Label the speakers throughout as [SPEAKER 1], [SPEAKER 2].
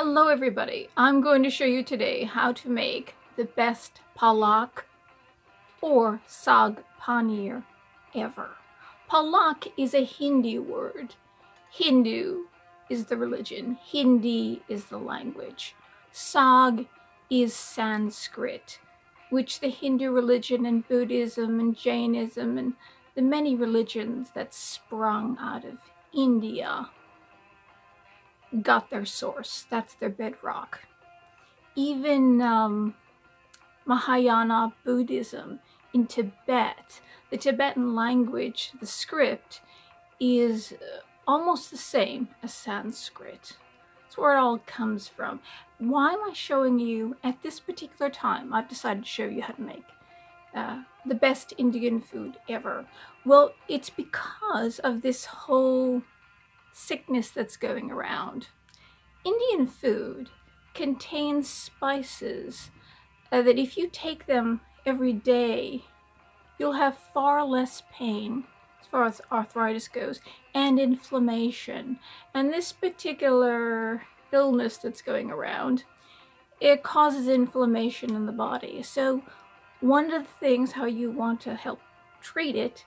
[SPEAKER 1] Hello everybody, I'm going to show you today how to make the best Palak or Saag paneer ever. Palak is a Hindi word. Hindu is the religion. Hindi is the language. Saag is Sanskrit, which the Hindu religion and Buddhism and Jainism and the many religions that sprung out of India got their source. That's their bedrock. Even Mahayana Buddhism in Tibet, the Tibetan language, the script, is almost the same as Sanskrit. That's where it all comes from. Why am I showing you at this particular time? I've decided to show you how to make the best Indian food ever. Well, it's because of this whole sickness that's going around. Indian food contains spices that if you take them every day, you'll have far less pain as far as arthritis goes and inflammation. And this particular illness that's going around, it causes inflammation in the body. So one of the things how you want to help treat it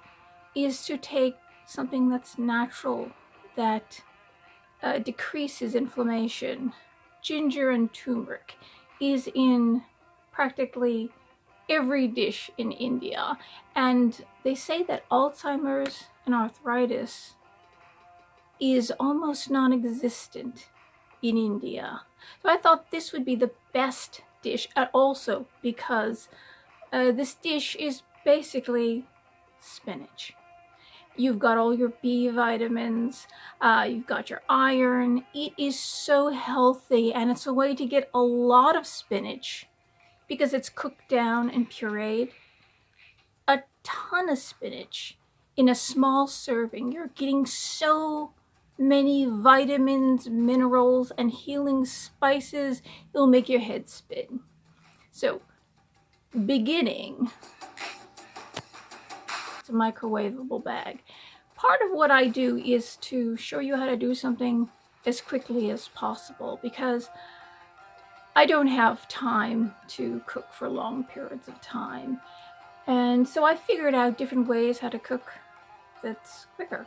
[SPEAKER 1] is to take something that's natural, that decreases inflammation. Ginger and turmeric is in practically every dish in India, and they say that Alzheimer's and arthritis is almost non-existent in India. So I thought this would be the best dish, and also because this dish is basically spinach. You've got all your B vitamins, you've got your iron. It is so healthy, and it's a way to get a lot of spinach because it's cooked down and pureed. A ton of spinach in a small serving. You're getting so many vitamins, minerals, and healing spices, it'll make your head spin. So, beginning, a microwavable bag. Part of what I do is to show you how to do something as quickly as possible because I don't have time to cook for long periods of time. And so I figured out different ways how to cook that's quicker.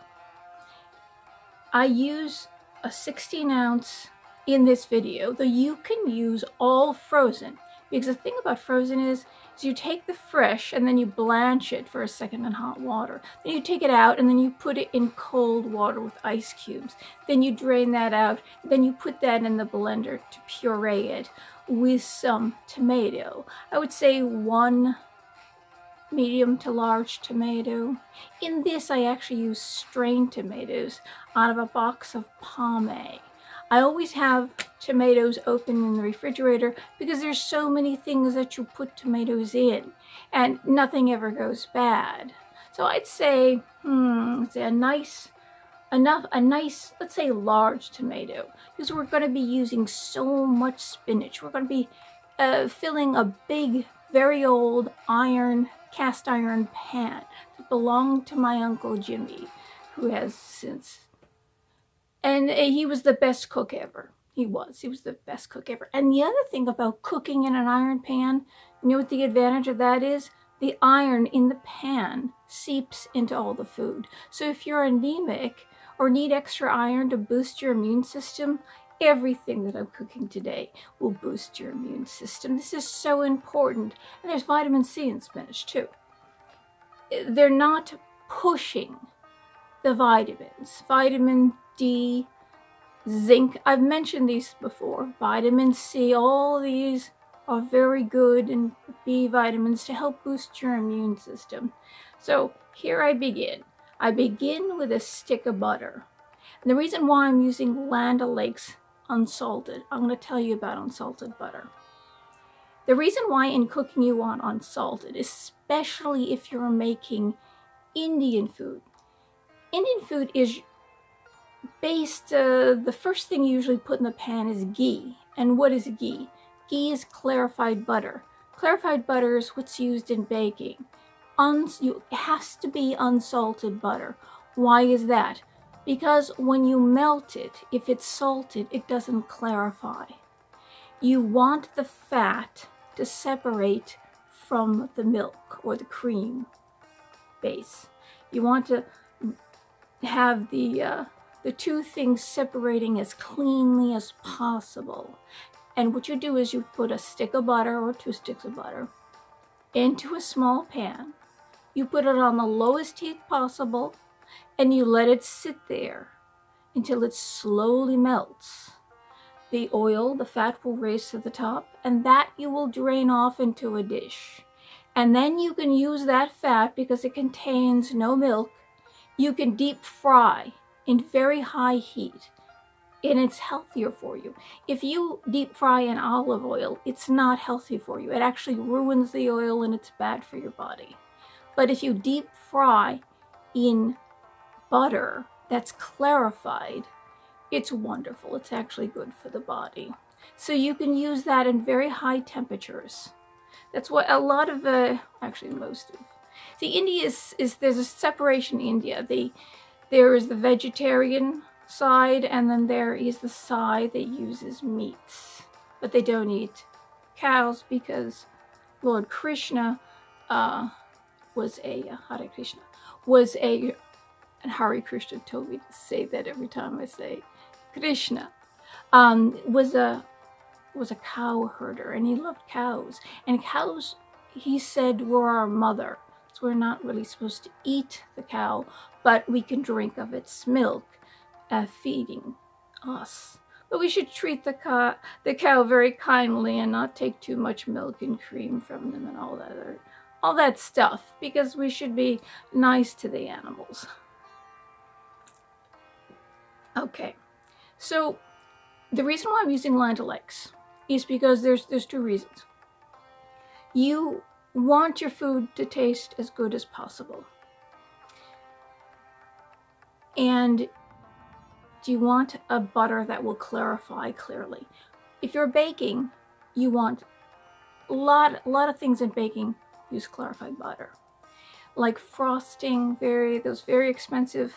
[SPEAKER 1] I use a 16-ounce in this video, though you can use all frozen. Because the thing about frozen is you take the fresh and then you blanch it for a second in hot water. Then you take it out and then you put it in cold water with ice cubes. Then you drain that out. Then you put that in the blender to puree it with some tomato. I would say 1 medium to large tomato. In this, I actually use strained tomatoes out of a box of pommes. I always have tomatoes open in the refrigerator because there's so many things that you put tomatoes in and nothing ever goes bad. So I'd say, let's say a nice, let's say large tomato, because we're going to be using so much spinach. We're going to be filling a big, very old cast iron pan that belonged to my Uncle Jimmy, who has since. And he was the best cook ever. He was the best cook ever. And the other thing about cooking in an iron pan, you know what the advantage of that is? The iron in the pan seeps into all the food. So if you're anemic or need extra iron to boost your immune system, everything that I'm cooking today will boost your immune system. This is so important. And there's vitamin C in spinach too. They're not pushing the vitamins. Vitamin D, zinc, I've mentioned these before. Vitamin C, all these are very good, and B vitamins to help boost your immune system. So here I begin. I begin with a stick of butter. And the reason why I'm using Land O'Lakes unsalted, I'm going to tell you about unsalted butter. The reason why in cooking you want unsalted, especially if you're making Indian food. Indian food is based, the first thing you usually put in the pan is ghee. And what is ghee? Ghee is clarified butter. Clarified butter is what's used in baking. It has to be unsalted butter. Why is that? because when you melt it, if it's salted, it doesn't clarify. You want the fat to separate from the milk or the cream base. You want to have the two things separating as cleanly as possible. And what you do is you put a stick of butter or 2 sticks of butter into a small pan. You put it on the lowest heat possible and you let it sit there until it slowly melts. The oil, the fat will raise to the top, and that you will drain off into a dish. And then you can use that fat, because it contains no milk, you can deep fry in very high heat, and it's healthier for you. If you deep fry in olive oil, it's not healthy for you. It actually ruins the oil and it's bad for your body. But if you deep fry in butter that's clarified, it's wonderful. It's actually good for the body. So you can use that in very high temperatures. That's what a lot of, actually most of, see, India is there's a separation in India. There is the vegetarian side, and then there is the side that uses meats. But they don't eat cows because Lord Krishna was a, Hare Krishna, was a, and Hare Krishna told me to say that every time I say Krishna, was a cow herder, and he loved cows. And cows, he said, were our mother. So we're not really supposed to eat the cow, but we can drink of its milk, feeding us. But we should treat the cow very kindly and not take too much milk and cream from them and all that stuff, because we should be nice to the animals. Okay. So the reason why I'm using Land O'Lakes is because there's 2 reasons. You want your food to taste as good as possible. And do you want a butter that will clarify clearly? If you're baking, you want a lot of things in baking use clarified butter. Like frosting, those very expensive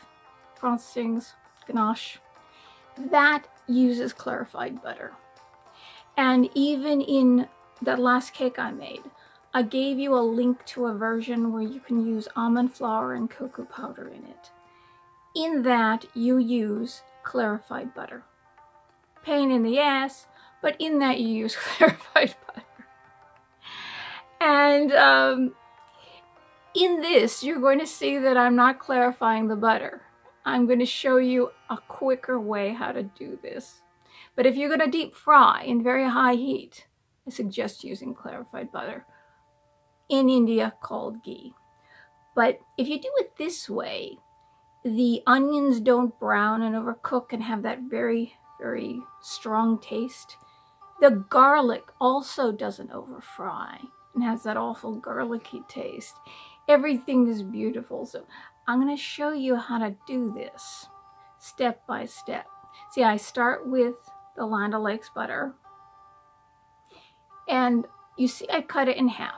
[SPEAKER 1] frostings, ganache, that uses clarified butter. And even in that last cake I made, I gave you a link to a version where you can use almond flour and cocoa powder in it. In that, you use clarified butter. Pain in the ass, but in that you use clarified butter. And in this, you're going to see that I'm not clarifying the butter. I'm going to show you a quicker way how to do this. But if you're going to deep fry in very high heat, I suggest using clarified butter, in India called ghee. But if you do it this way, the onions don't brown and overcook and have that very, very strong taste. The garlic also doesn't overfry and has that awful garlicky taste. Everything is beautiful. So I'm going to show you how to do this step by step. See, I start with the Land O'Lakes butter. And you see I cut it in half.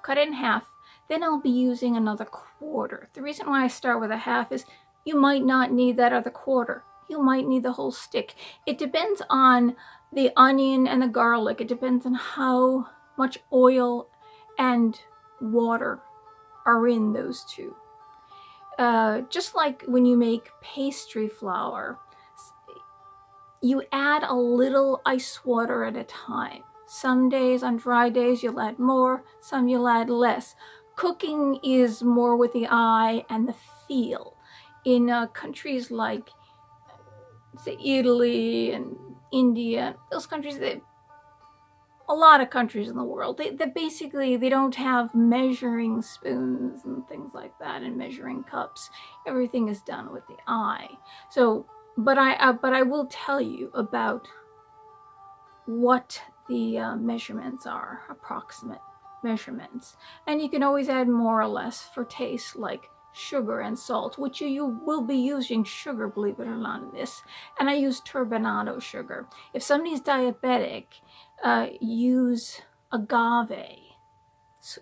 [SPEAKER 1] Cut it in half. Then I'll be using another quarter. The reason why I start with a half is you might not need that other quarter. You might need the whole stick. It depends on the onion and the garlic. It depends on how much oil and water are in those two. Just like when you make pastry flour, you add a little ice water at a time. Some days, on dry days, you'll add more, some you'll add less. Cooking is more with the eye and the feel. In countries like, say, Italy and India, those countries, a lot of countries in the world, they basically, they don't have measuring spoons and things like that and measuring cups. Everything is done with the eye. So, but I will tell you about what the measurements are, approximate measurements. And you can always add more or less for taste, like sugar and salt, which you will be using sugar, believe it or not, in this. And I use turbinado sugar. If somebody's diabetic, use agave.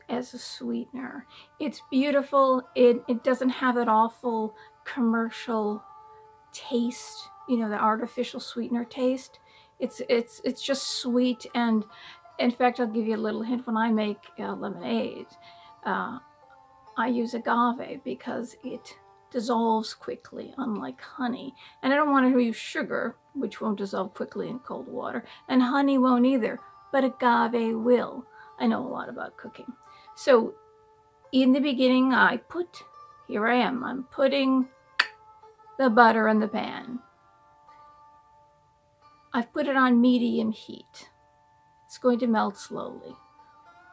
[SPEAKER 1] as a sweetener. It's beautiful. It doesn't have that awful commercial taste, you know, the artificial sweetener taste. It's just sweet, and in fact, I'll give you a little hint. When I make lemonade, I use agave because it dissolves quickly, unlike honey. And I don't want to use sugar, which won't dissolve quickly in cold water, and honey won't either, but agave will. I know a lot about cooking. So in the beginning, here I am, I'm putting the butter in the pan. I've put it on medium heat. It's going to melt slowly.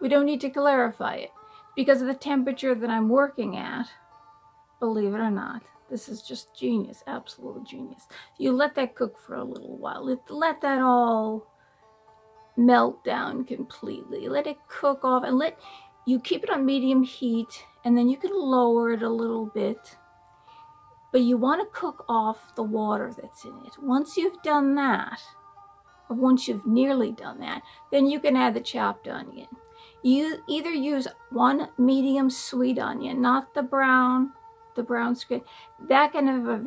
[SPEAKER 1] We don't need to clarify it because of the temperature that I'm working at. Believe it or not, this is just genius, absolute genius. You let that cook for a little while. Let that all melt down completely. Let it cook off, and you keep it on medium heat, and then you can lower it a little bit. But you want to cook off the water that's in it. Once you've done that, or once you've nearly done that, then you can add the chopped onion. You either use one medium sweet onion, not the brown skin. That can have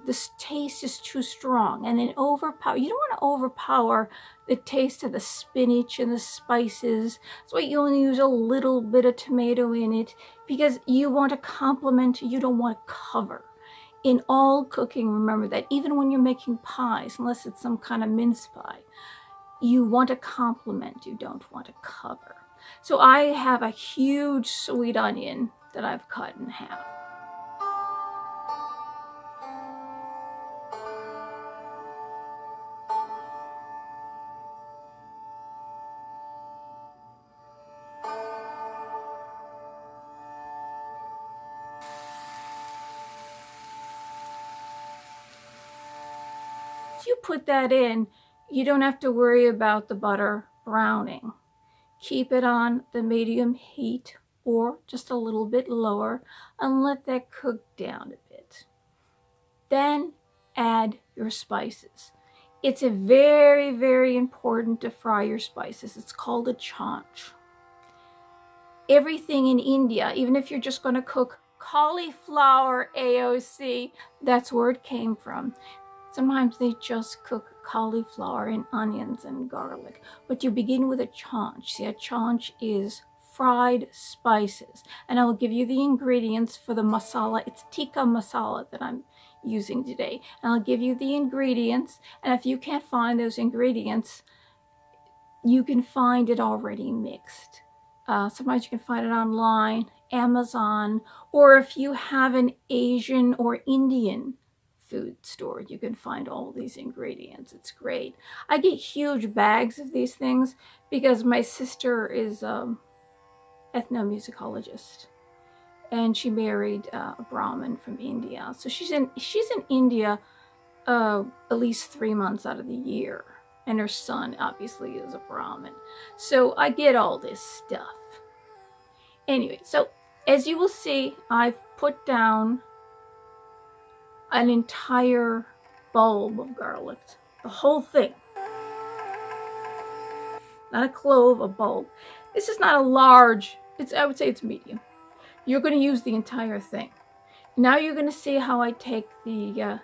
[SPEAKER 1] this taste is too strong, and then you don't want to overpower the taste of the spinach and the spices. That's why you only use a little bit of tomato in it, because you want to complement, you don't want to cover. In all cooking, remember that even when you're making pies, unless it's some kind of mince pie, you want to complement, you don't want to cover. So I have a huge sweet onion that I've cut in half. You put that in, you don't have to worry about the butter browning. Keep it on the medium heat or just a little bit lower and let that cook down a bit. Then add your spices. It's very, very important to fry your spices. It's called a chaunch. Everything in India, even if you're just going to cook cauliflower AOC, that's where it came from. Sometimes they just cook cauliflower and onions and garlic, but you begin with a chaunch. See, a chaunch is fried spices, and I will give you the ingredients for the masala. It's tikka masala that I'm using today, and I'll give you the ingredients, and if you can't find those ingredients, you can find it already mixed. Sometimes you can find it online, Amazon, or if you have an Asian or Indian food store, you can find all these ingredients. It's great. I get huge bags of these things because my sister is an ethnomusicologist, and she married a Brahmin from India. So she's in India at least 3 months out of the year, and her son obviously is a Brahmin. So I get all this stuff. Anyway, so as you will see, I've put down an entire bulb of garlic, the whole thing. Not a clove, a bulb. This is not a large, I would say it's medium. You're going to use the entire thing. Now you're going to see how I take the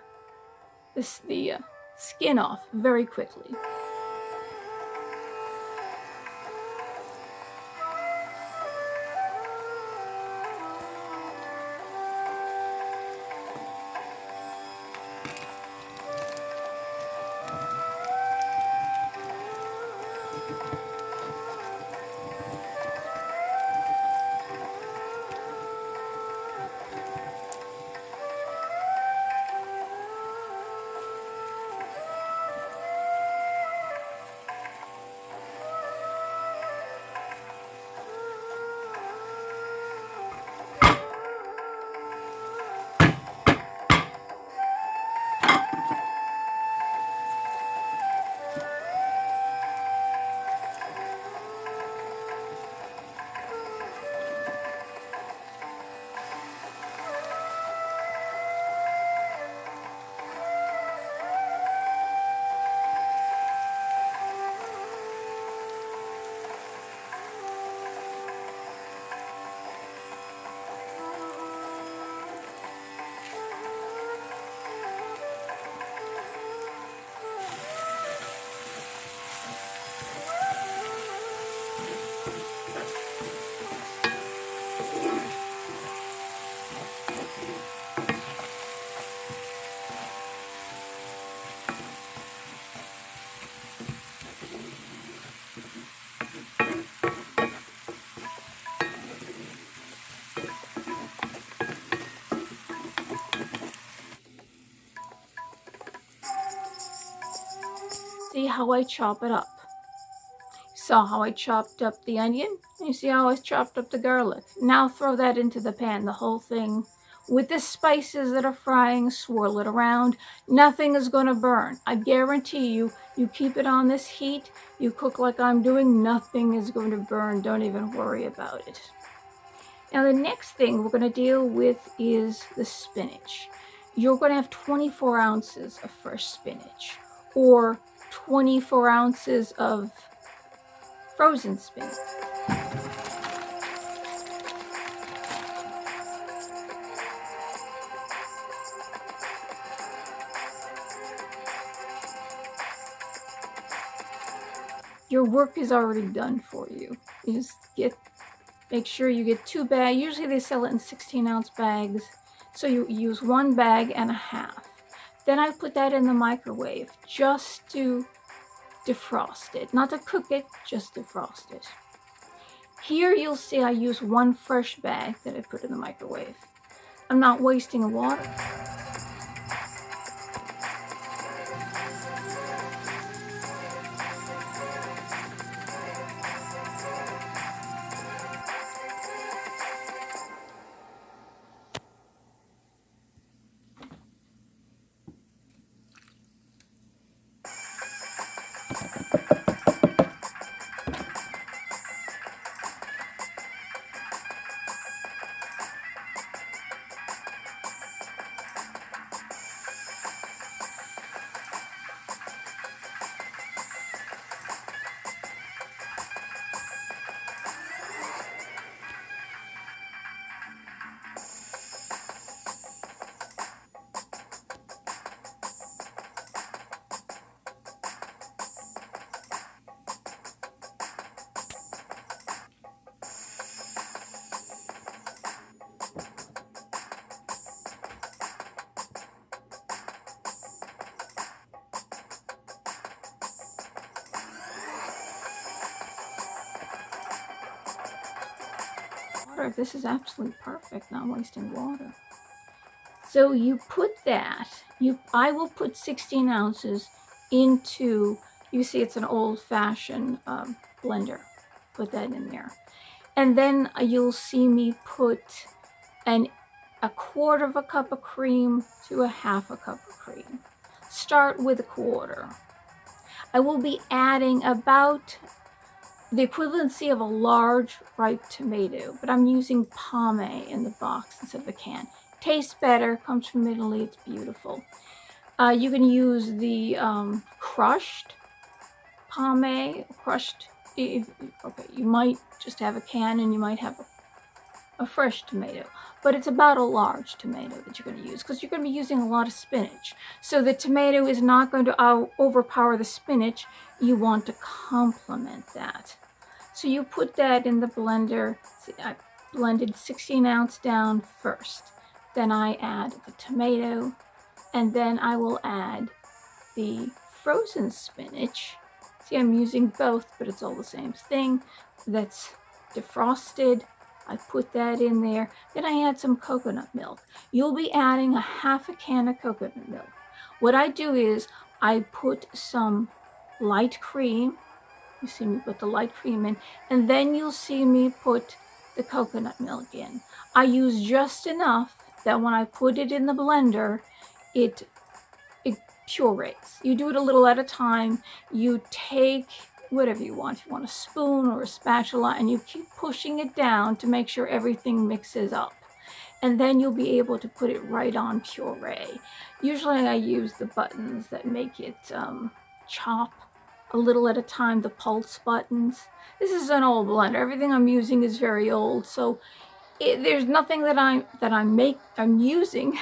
[SPEAKER 1] skin off very quickly. how I chop it up. Saw how I chopped up the onion, and you see how I chopped up the garlic. Now throw that into the pan, the whole thing. With the spices that are frying, swirl it around. Nothing is going to burn. I guarantee you, you keep it on this heat, you cook like I'm doing, nothing is going to burn. Don't even worry about it. Now the next thing we're going to deal with is the spinach. You're going to have 24 ounces of fresh spinach, or 24 ounces of frozen spinach. Your work is already done for you. You just make sure you get 2 bags. Usually they sell it in 16-ounce bags, so you use 1 bag and a half. Then I put that in the microwave just to defrost it, not to cook it, just defrost it. Here you'll see I use 1 fresh bag that I put in the microwave. I'm not wasting water. This is absolutely perfect, not wasting water. So you put that, I will put 16 ounces into, you see it's an old-fashioned blender. Put that in there. And then you'll see me put a 1/4 cup of cream to a 1/2 cup of cream. Start with a 1/4. I will be adding about the equivalency of a large ripe tomato, but I'm using pommes in the box instead of a can. Tastes better, comes from Italy, it's beautiful. You can use the crushed pommes, okay, you might just have a can and you might have a fresh tomato, but it's about a large tomato that you're going to use because you're going to be using a lot of spinach. So the tomato is not going to overpower the spinach. You want to complement that. So you put that in the blender. See, I blended 16-ounce down first. Then I add the tomato, and then I will add the frozen spinach. See, I'm using both, but it's all the same thing. That's defrosted. I put that in there. Then I add some coconut milk. You'll be adding a 1/2 can of coconut milk. What I do is I put some light cream. You see me put the light cream in, and then you'll see me put the coconut milk in. I use just enough that when I put it in the blender, it purees. You do it a little at a time. You take whatever you want. If you want a spoon or a spatula, and you keep pushing it down to make sure everything mixes up. And then you'll be able to put it right on puree. Usually I use the buttons that make it chop a little at a time, the pulse buttons. This is an old blender. Everything I'm using is very old, so there's nothing that I'm using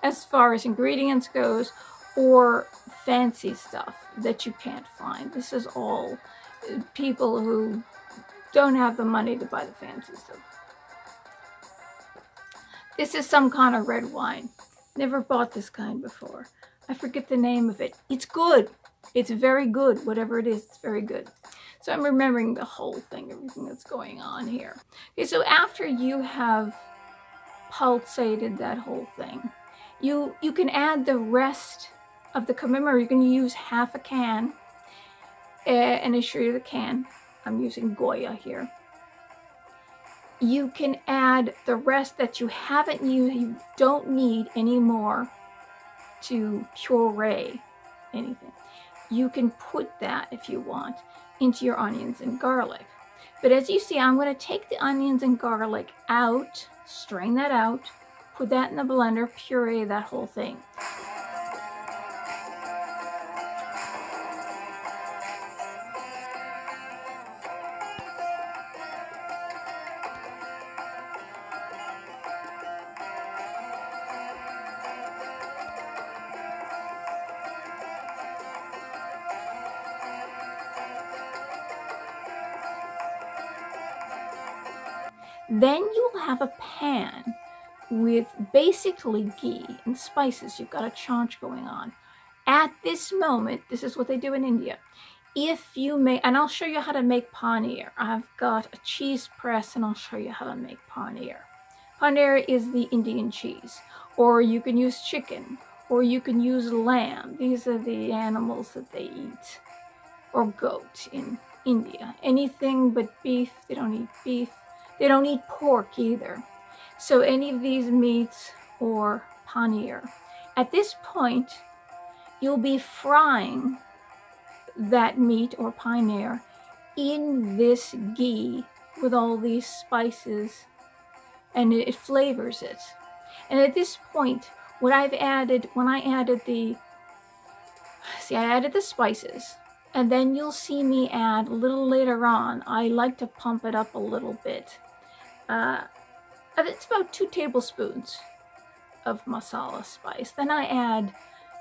[SPEAKER 1] as far as ingredients goes or fancy stuff that you can't find. This is all people who don't have the money to buy the fancy stuff. This is some kind of red wine. Never bought this kind before. I forget the name of it. It's good. It's very good. Whatever it is, it's very good. So I'm remembering the whole thing, everything that's going on here. Okay, so after you have pulsated that whole thing, you can add the rest of the remember, you're going to use half a can, and I show you the can. I'm using Goya here. You can add the rest that you haven't used. You don't need any more to puree anything. You can put that, if you want, into your onions and garlic. But as you see, I'm going to take the onions and garlic out, strain that out, put that in the blender, puree that whole thing. Then you'll have a pan with basically ghee and spices. You've got a chanch going on. At this moment, this is what they do in India. If you make, and I'll show you how to make paneer. I've got a cheese press and I'll show you how to make paneer. Paneer is the Indian cheese, or you can use chicken, or you can use lamb. These are the animals that they eat, or goat in India. Anything but beef. They don't eat beef. They don't eat pork either. So any of these meats or paneer. At this point, you'll be frying that meat or paneer in this ghee with all these spices, and it flavors it. And at this point, what I've added, when I added the, I added the spices, and then you'll see me add a little later on. I like to pump it up a little bit. It's about 2 tablespoons of masala spice. Then I add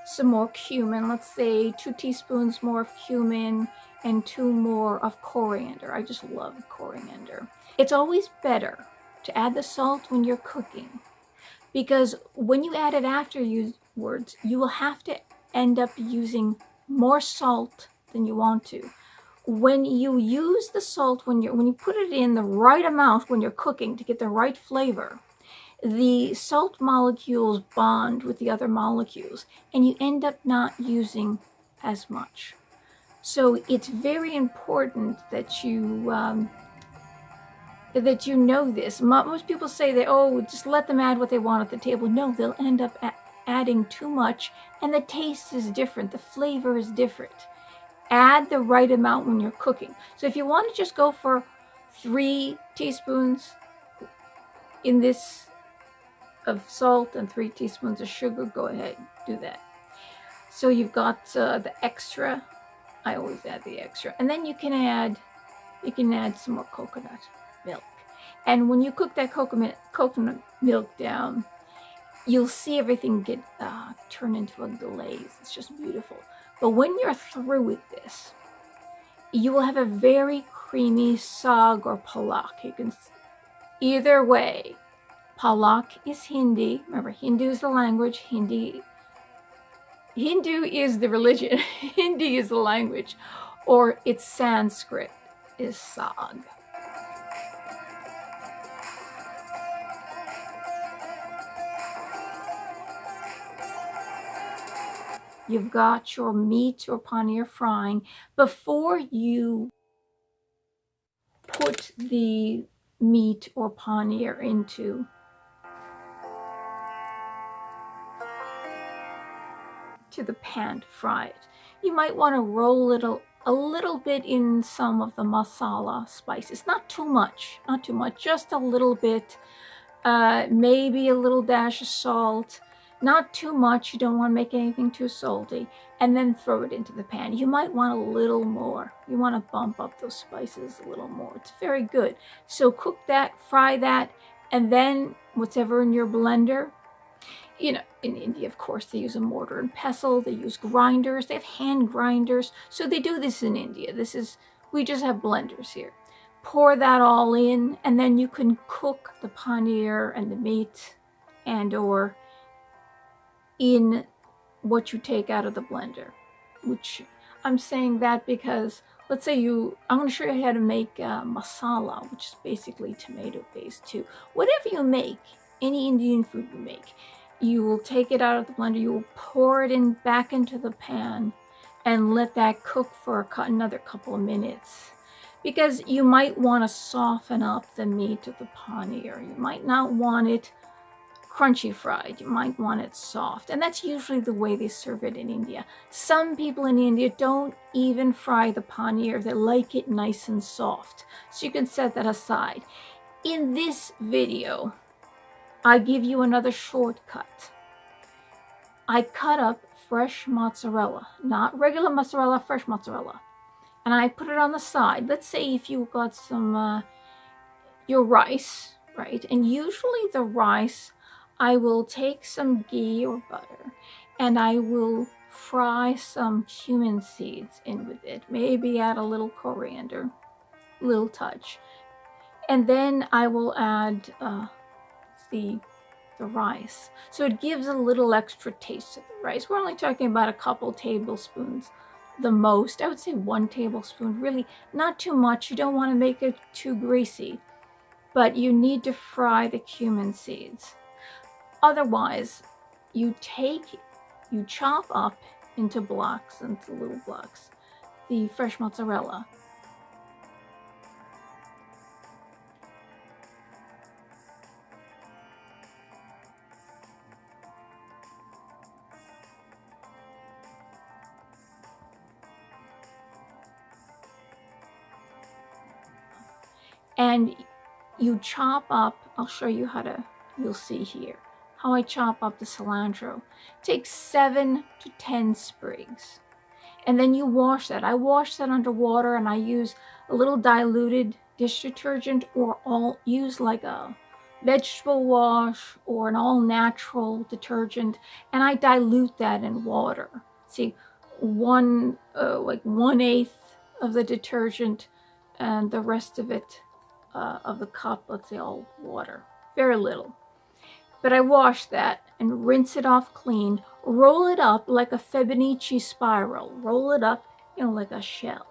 [SPEAKER 1] some more cumin, let's say 2 teaspoons more of cumin and 2 more of coriander. I just love coriander. It's always better to add the salt when you're cooking, because when you add it afterwards, you will have to end up using more salt than you want to. When you use the salt, when you put it in the right amount when you're cooking to get the right flavor, the salt molecules bond with the other molecules, and you end up not using as much. So it's very important that you know this. Most people say that, oh, just let them add what they want at the table. No, they'll end up adding too much, and the taste is different. The flavor is different. Add the right amount when you're cooking. So if you want to just go for 3 teaspoons in this of salt and 3 teaspoons of sugar, go ahead, do that. So you've got the extra. I always add the extra. And then you can add some more coconut milk. And when you cook that coconut milk down, you'll see everything get turn into a glaze. It's just beautiful. But when you're through with this, you will have a very creamy saag or palak. You can, either way. Palak is Hindi. Remember, Hindu is the language. Hindu is the religion. Hindi is the language. Or it's Sanskrit is Saag. You've got your meat or paneer frying. Before you put the meat or paneer into the pan to fry it, you might want to roll it a little bit in some of the masala spices. Not too much, just a little bit. Maybe a little dash of salt. Not too much. You don't want to make anything too salty. And then throw it into the pan. You might want a little more. You want to bump up those spices a little more. It's very good. So cook that, fry that, and then whatever in your blender. You know, in India, of course, they use a mortar and pestle. They use grinders. They have hand grinders. So they do this in India. We just have blenders here. Pour that all in, and then you can cook the paneer and the meat and or in what you take out of the blender. Which I'm saying that because, let's say I'm going to show you how to make masala, which is basically tomato paste too. Whatever you make, any Indian food you make, you will take it out of the blender, you will pour it in back into the pan and let that cook for another couple of minutes. Because you might want to soften up the meat of the paneer. You might not want it crunchy fried. You might want it soft. And that's usually the way they serve it in India. Some people in India don't even fry the paneer. They like it nice and soft. So you can set that aside. In this video, I give you another shortcut. I cut up fresh mozzarella, not regular mozzarella, fresh mozzarella. And I put it on the side. Let's say if you got some, your rice, right? And usually the rice, I will take some ghee or butter and I will fry some cumin seeds in with it. Maybe add a little coriander, little touch. And then I will add the rice. So it gives a little extra taste to the rice. We're only talking about a couple tablespoons. The most, I would say 1 tablespoon, really not too much. You don't want to make it too greasy, but you need to fry the cumin seeds. Otherwise, you chop up into blocks, into little blocks, the fresh mozzarella. And you chop up, I'll show you how to, you'll see here, how I chop up the cilantro. Take 7 to 10 sprigs. And then you wash that. I wash that under water and I use a little diluted dish detergent or use like a vegetable wash or an all-natural detergent. And I dilute that in water. See, like 1/8 of the detergent and the rest of it of the cup, let's say all water, very little. But I wash that and rinse it off clean, roll it up like a Fibonacci spiral, roll it up, like a shell,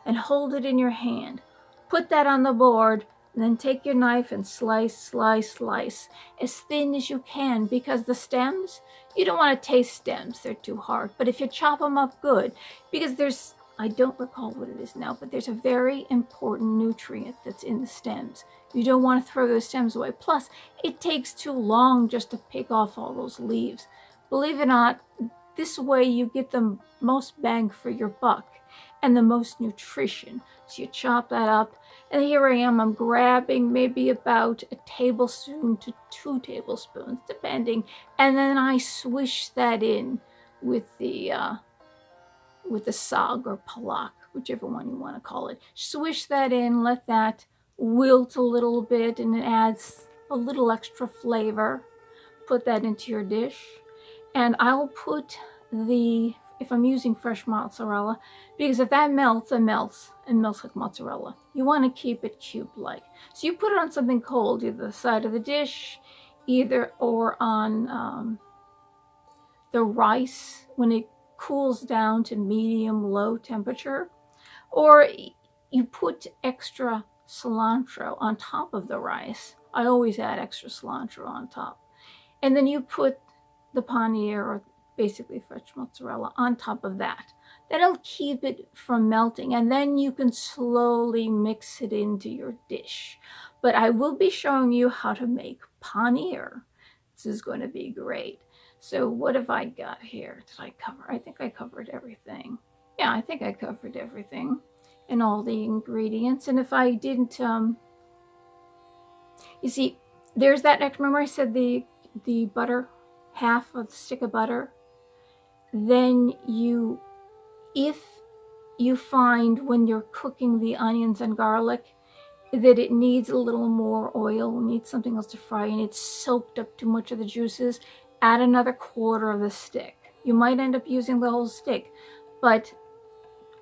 [SPEAKER 1] and hold it in your hand. Put that on the board, and then take your knife and slice, slice, slice, as thin as you can, because the stems, you don't want to taste stems, they're too hard. But if you chop them up good, because I don't recall what it is now, but there's a very important nutrient that's in the stems. You don't want to throw those stems away. Plus, it takes too long just to pick off all those leaves. Believe it or not, this way you get the most bang for your buck and the most nutrition. So you chop that up, and here I am, I'm grabbing maybe about a tablespoon to 2 tablespoons, depending, and then I swish that in with the Saag or Palak, whichever one you want to call it. Swish that in, let that wilt a little bit, and it adds a little extra flavor. Put that into your dish. And I'll put if I'm using fresh mozzarella, because if that melts, it melts like mozzarella. You want to keep it cube-like. So you put it on something cold, either the side of the dish, or on the rice when it cools down to medium-low temperature, or you put extra cilantro on top of the rice. I always add extra cilantro on top. And then you put the paneer, or basically fresh mozzarella, on top of that. That'll keep it from melting, and then you can slowly mix it into your dish. But I will be showing you how to make paneer. This is going to be great. So what have I got here? Did I cover? I think I covered everything. Yeah, I think I covered everything and all the ingredients. And if I didn't, you see, there's that extra. Remember I said the butter, half of the stick of butter. Then if you find when you're cooking the onions and garlic that it needs a little more oil, needs something else to fry, and it's soaked up too much of the juices, add another 1/4 of the stick. You might end up using the whole stick, but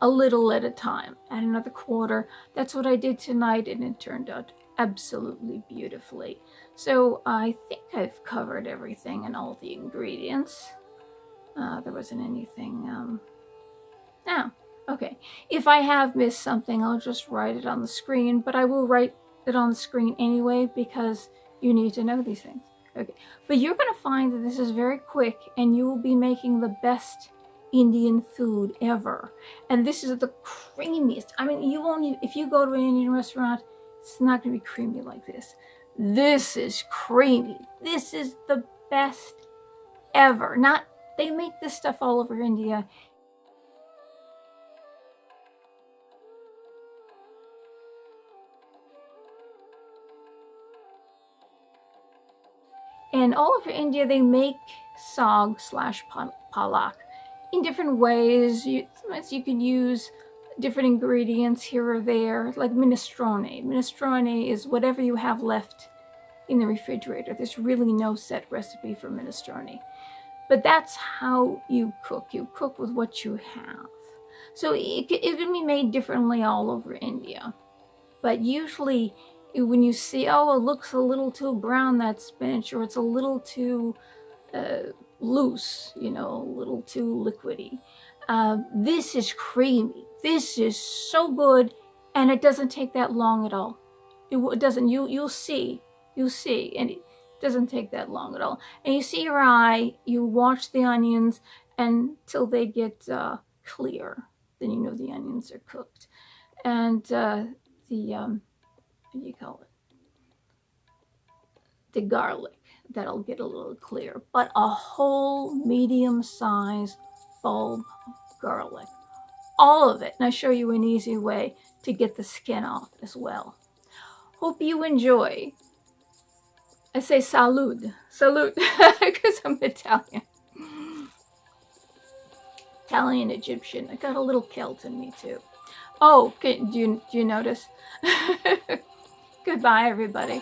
[SPEAKER 1] a little at a time. Add another 1/4. That's what I did tonight, and it turned out absolutely beautifully. So I think I've covered everything and all the ingredients. There wasn't anything. No. Okay. If I have missed something, I'll just write it on the screen, but I will write it on the screen anyway because you need to know these things. Okay, but you're going to find that this is very quick, and you will be making the best Indian food ever. And this is the creamiest. I mean, you won't even, if you go to an Indian restaurant, it's not going to be creamy like this. This is creamy. This is the best ever. Not, they make this stuff all over India. And all over India, they make Saag / Palak in different ways. Sometimes you can use different ingredients here or there, like minestrone. Minestrone is whatever you have left in the refrigerator. There's really no set recipe for minestrone. But that's how you cook. You cook with what you have. So it can be made differently all over India. But usually when you see, oh, it looks a little too brown, that spinach, or it's a little too loose, you know, a little too liquidy. This is creamy. This is so good, and it doesn't take that long at all. It doesn't. You'll see, and it doesn't take that long at all. And you see your eye. You watch the onions until they get clear. Then you know the onions are cooked, and what do you call it? The garlic, that'll get a little clear, but a whole medium-sized bulb of garlic, all of it. And I'll show you an easy way to get the skin off as well. Hope you enjoy. I say salud, because I'm Italian. Italian Egyptian. I got a little Celt in me too. Oh, do you notice? Goodbye, everybody.